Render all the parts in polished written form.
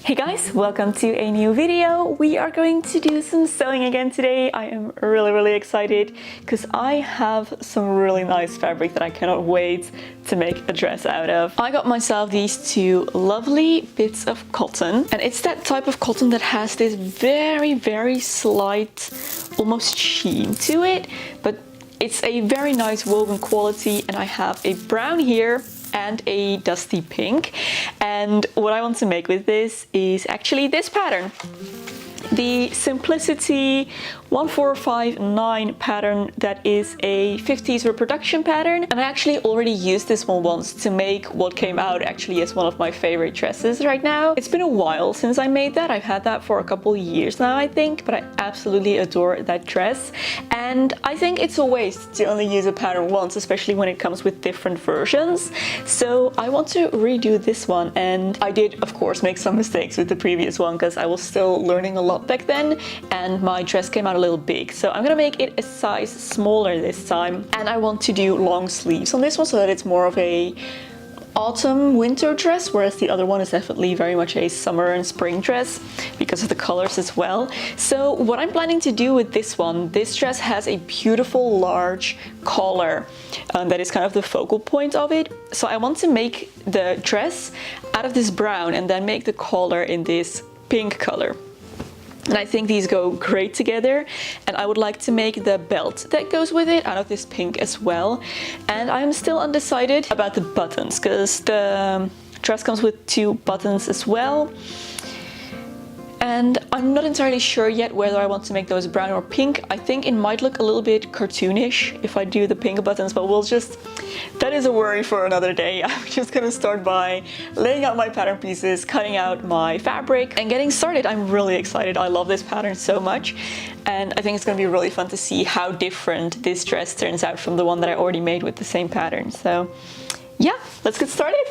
Hey guys, welcome to a new video. We are going to do some sewing again today. I am really excited because I have some really nice fabric that I cannot wait to make a dress out of. I got myself these two lovely bits of cotton, and it's that type of cotton that has this very slight almost sheen to it, but it's a very nice woven quality. And I have a brown here and a dusty pink, and what I want to make with this is actually this pattern, the Simplicity 1459 pattern. That is a 50s reproduction pattern, and I actually already used this one once to make what came out actually as one of my favorite dresses right now. It's been a while since I made that. I've had that for a couple years now, I think, but I absolutely adore that dress, and I think it's a waste to only use a pattern once, especially when it comes with different versions. So I want to redo this one, and I did of course make some mistakes with the previous one because I was still learning a lot back then and my dress came out a little big. So I'm gonna make it a size smaller this time, and I want to do long sleeves on this one so that it's more of a autumn winter dress, whereas the other one is definitely very much a summer and spring dress because of the colors as well. So what I'm planning to do with this one, this dress has a beautiful large collar that is kind of the focal point of it. So I want to make the dress out of this brown and then make the collar in this pink color. And I think these go great together, and I would like to make the belt that goes with it out of this pink as well. And I'm still undecided about the buttons because the dress comes with 2 buttons as well. And I'm not entirely sure yet whether I want to make those brown or pink. I think it might look a little bit cartoonish if I do the pink buttons, but that is a worry for another day. I'm just gonna start by laying out my pattern pieces, cutting out my fabric, and getting started. I'm really excited. I love this pattern so much, and I think it's gonna be really fun to see how different this dress turns out from the one that I already made with the same pattern. So yeah, let's get started.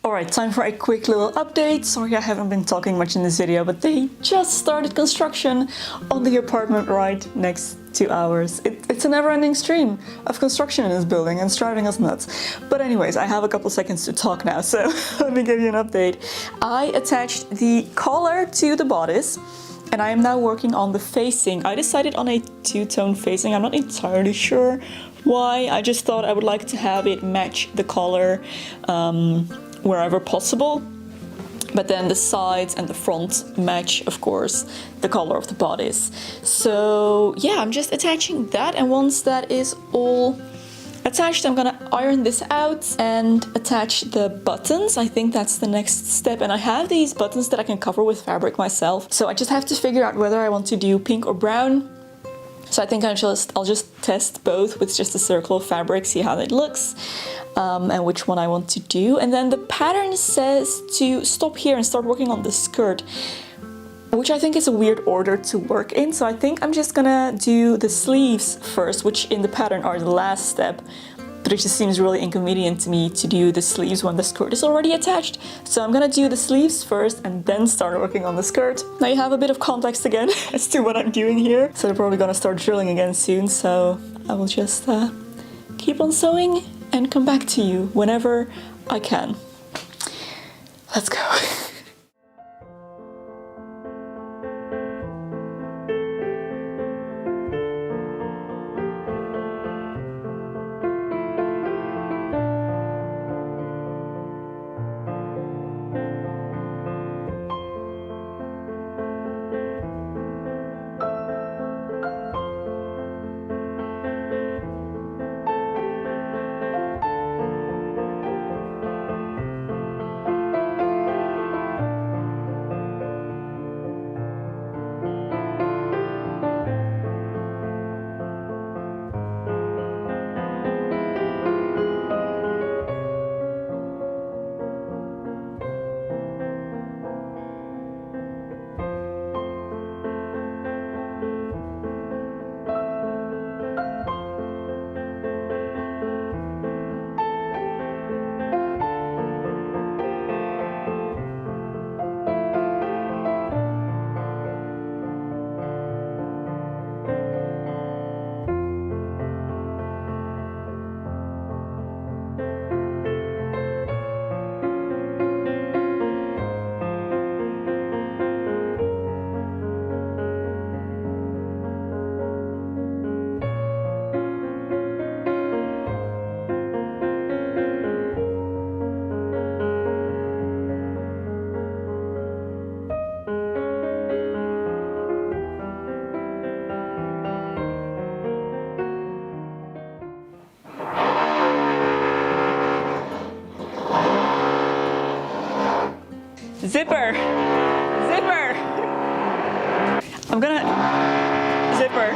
Alright, time for a quick little update. Sorry I haven't been talking much in this video, but they just started construction on the apartment right next to ours. It's a never-ending stream of construction in this building and it's driving us nuts. But anyways, I have a couple seconds to talk now, so let me give you an update. I attached the collar to the bodice, and I am now working on the facing. I decided on a two-tone facing. I'm not entirely sure Why? I just thought I would like to have it match the color wherever possible. But then the sides and the front match, of course, the color of the bodice. So yeah, I'm just attaching that, and once that is all attached, I'm gonna iron this out and attach the buttons. I think that's the next step, and I have these buttons that I can cover with fabric myself. So I just have to figure out whether I want to do pink or brown. So I think I'll just test both with just a circle of fabric, see how it looks, and which one I want to do. And then the pattern says to stop here and start working on the skirt, which I think is a weird order to work in. So I think I'm just gonna do the sleeves first, which in the pattern are the last step. But it just seems really inconvenient to me to do the sleeves when the skirt is already attached. So I'm gonna do the sleeves first and then start working on the skirt. Now you have a bit of context again as to what I'm doing here. So they're probably gonna start drilling again soon. So I will just keep on sewing and come back to you whenever I can. Let's go. Zipper! Zipper! I'm gonna... Zipper.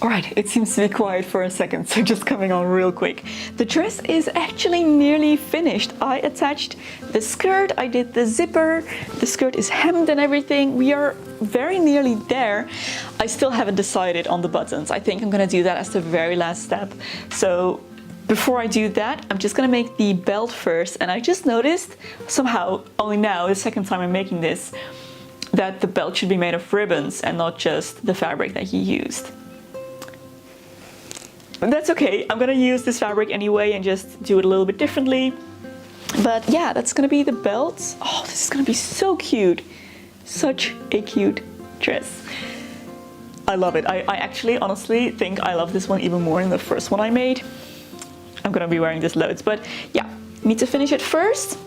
Alright, it seems to be quiet for a second, so just coming on real quick. The dress is actually nearly finished. I attached the skirt, I did the zipper, the skirt is hemmed and everything. We are very nearly there. I still haven't decided on the buttons. I think I'm gonna do that as the very last step. So before I do that, I'm just gonna make the belt first. And I just noticed, somehow, only now, the second time I'm making this, that the belt should be made of ribbons and not just the fabric that you used. But that's okay, I'm gonna use this fabric anyway and just do it a little bit differently. But yeah, that's gonna be the belt. Oh, this is gonna be so cute. Such a cute dress. I love it. I actually honestly think I love this one even more than the first one I made. I'm gonna be wearing this loads, but yeah, need to finish it first.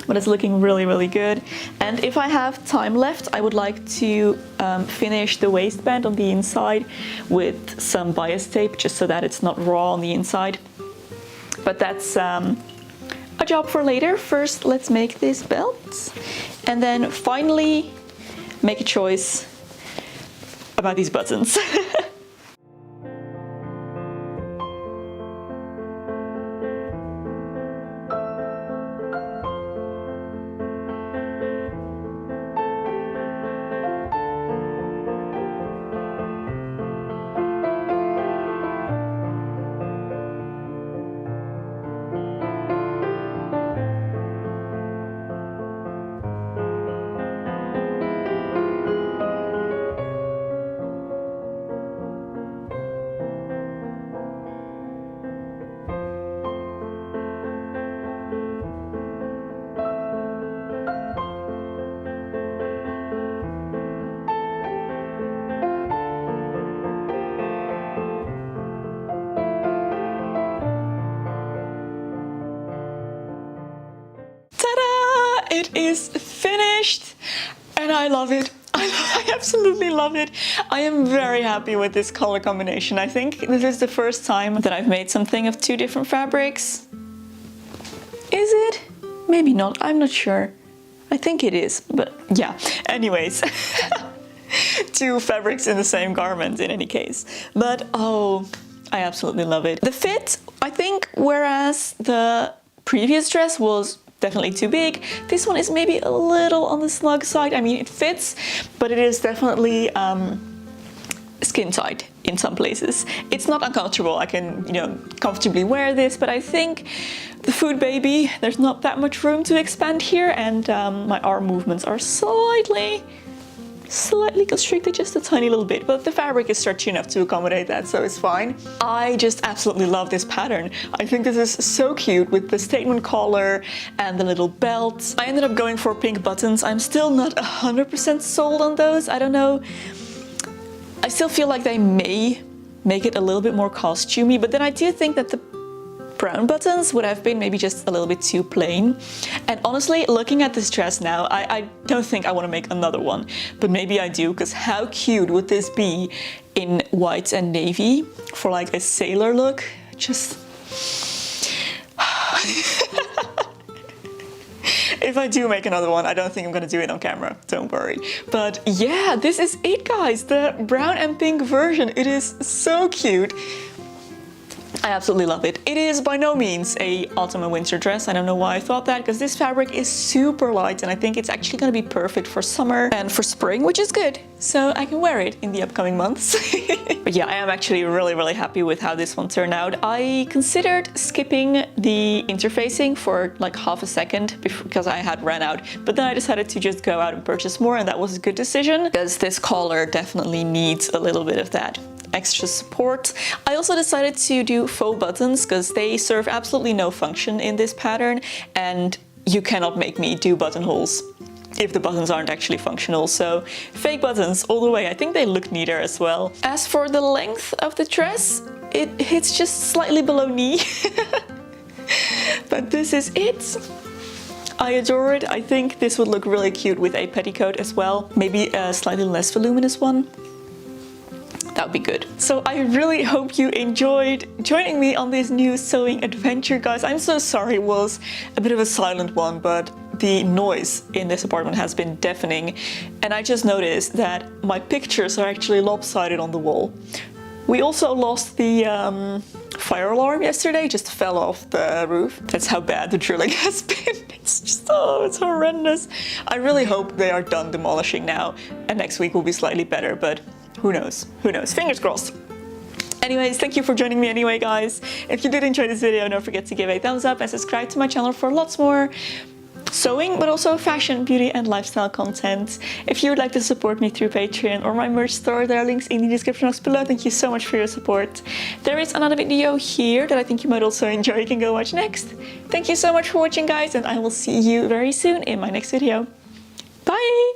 But it's looking really, really good. And if I have time left, I would like to finish the waistband on the inside with some bias tape, just so that it's not raw on the inside. But that's a job for later. First, let's make this belt. And then finally, make a choice about these buttons. is finished and I love it. I absolutely love it. I am very happy with this color combination. I think this is the first time that I've made something of 2 different fabrics. Is it? Maybe not, I'm not sure. I think it is, but yeah. Anyways, 2 fabrics in the same garment in any case. But oh, I absolutely love it. The fit, I think, whereas the previous dress was definitely too big, this one is maybe a little on the snug side. I mean, it fits, but it is definitely skin tight in some places. It's not uncomfortable. I can, comfortably wear this, but I think the food baby, there's not that much room to expand here, and my arm movements are slightly constricted, just a tiny little bit, but the fabric is stretchy enough to accommodate that, so it's fine. I just absolutely love this pattern. I think this is so cute with the statement collar and the little belt. I ended up going for pink buttons. I'm still not 100% sold on those. I don't know. I still feel like they may make it a little bit more costumey, but then I do think that the brown buttons would have been maybe just a little bit too plain. And honestly, looking at this dress now, I don't think I want to make another one, but maybe I do, because how cute would this be in white and navy for like a sailor look? Just if I do make another one, I don't think I'm gonna do it on camera, don't worry. But yeah, this is it, guys, the brown and pink version. It is so cute. I absolutely love it. It is by no means a autumn and winter dress. I don't know why I thought that, because this fabric is super light and I think it's actually going to be perfect for summer and for spring, which is good. So I can wear it in the upcoming months. But yeah, I am actually really happy with how this one turned out. I considered skipping the interfacing for like half a second because I had ran out, but then I decided to just go out and purchase more, and that was a good decision because this collar definitely needs a little bit of that extra support. I also decided to do faux buttons because they serve absolutely no function in this pattern, and you cannot make me do buttonholes if the buttons aren't actually functional. So fake buttons all the way. I think they look neater as well. As for the length of the dress, it hits just slightly below knee. But this is it. I adore it. I think this would look really cute with a petticoat as well. Maybe a slightly less voluminous one. That would be good. So I really hope you enjoyed joining me on this new sewing adventure, guys. I'm so sorry it was a bit of a silent one, but the noise in this apartment has been deafening. And I just noticed that my pictures are actually lopsided on the wall. We also lost the fire alarm yesterday, just fell off the roof. That's how bad the drilling has been. It's just, oh, it's horrendous. I really hope they are done demolishing now and next week will be slightly better, but who knows? Who knows? Fingers crossed. Anyways, thank you for joining me anyway, guys. If you did enjoy this video, don't forget to give a thumbs up and subscribe to my channel for lots more sewing, but also fashion, beauty and lifestyle content. If you would like to support me through Patreon or my merch store, there are links in the description box below. Thank you so much for your support. There is another video here that I think you might also enjoy. You can go watch next. Thank you so much for watching, guys, and I will see you very soon in my next video. Bye!